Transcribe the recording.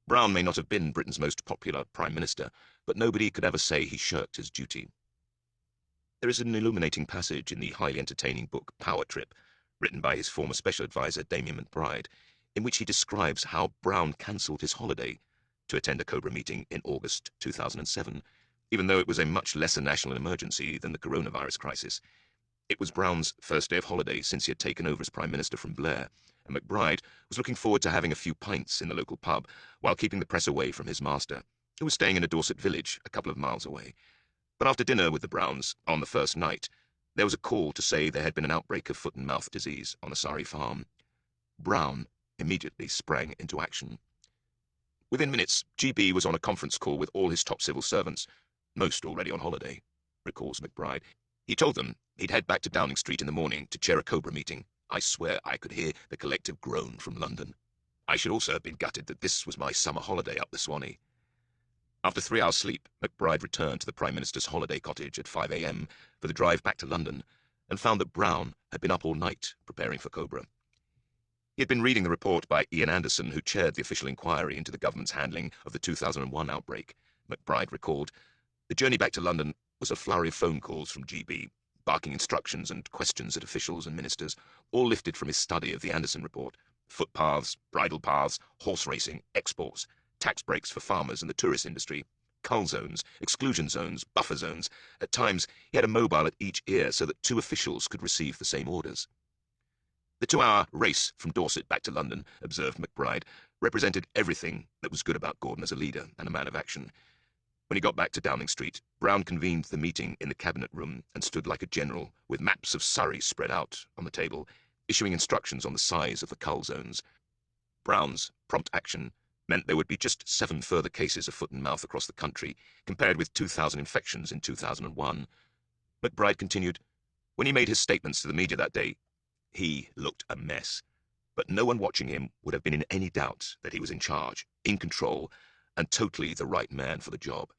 Brown may not have been Britain's most popular Prime Minister, but nobody could ever say he shirked his duty. There is an illuminating passage in the highly entertaining book Power Trip, written by his former special advisor Damien McBride, in which he describes how Brown cancelled his holiday to attend a Cobra meeting in August 2007, even though it was a much lesser national emergency than the coronavirus crisis. It was Brown's first day of holiday since he had taken over as Prime Minister from Blair, and McBride was looking forward to having a few pints in the local pub while keeping the press away from his master, who was staying in a Dorset village a couple of miles away. But after dinner with the Browns, on the first night, there was a call to say there had been an outbreak of foot and mouth disease on a Surrey farm. Brown immediately sprang into action. Within minutes, GB was on a conference call with all his top civil servants, most already on holiday, recalls McBride. He told them he'd head back to Downing Street in the morning to chair a Cobra meeting. I swear I could hear the collective groan from London. I should also have been gutted that this was my summer holiday up the Swanee. After 3 hours' sleep, McBride returned to the Prime Minister's holiday cottage at 5 a.m. for the drive back to London, and found that Brown had been up all night preparing for Cobra. He had been reading the report by Ian Anderson, who chaired the official inquiry into the government's handling of the 2001 outbreak. McBride recalled, the journey back to London was a flurry of phone calls from GB, barking instructions and questions at officials and ministers, all lifted from his study of the Anderson report. Footpaths, bridle paths, horse racing, exports, tax breaks for farmers and the tourist industry, cull zones, exclusion zones, buffer zones. At times, he had a mobile at each ear so that 2 officials could receive the same orders. The 2-hour race from Dorset back to London, observed McBride, represented everything that was good about Gordon as a leader and a man of action. When he got back to Downing Street, Brown convened the meeting in the cabinet room and stood like a general, with maps of Surrey spread out on the table, issuing instructions on the size of the cull zones. Brown's prompt action meant there would be just 7 further cases of foot and mouth across the country, compared with 2,000 infections in 2001. McBride continued, when he made his statements to the media that day, he looked a mess, but no one watching him would have been in any doubt that he was in charge, in control, and totally the right man for the job.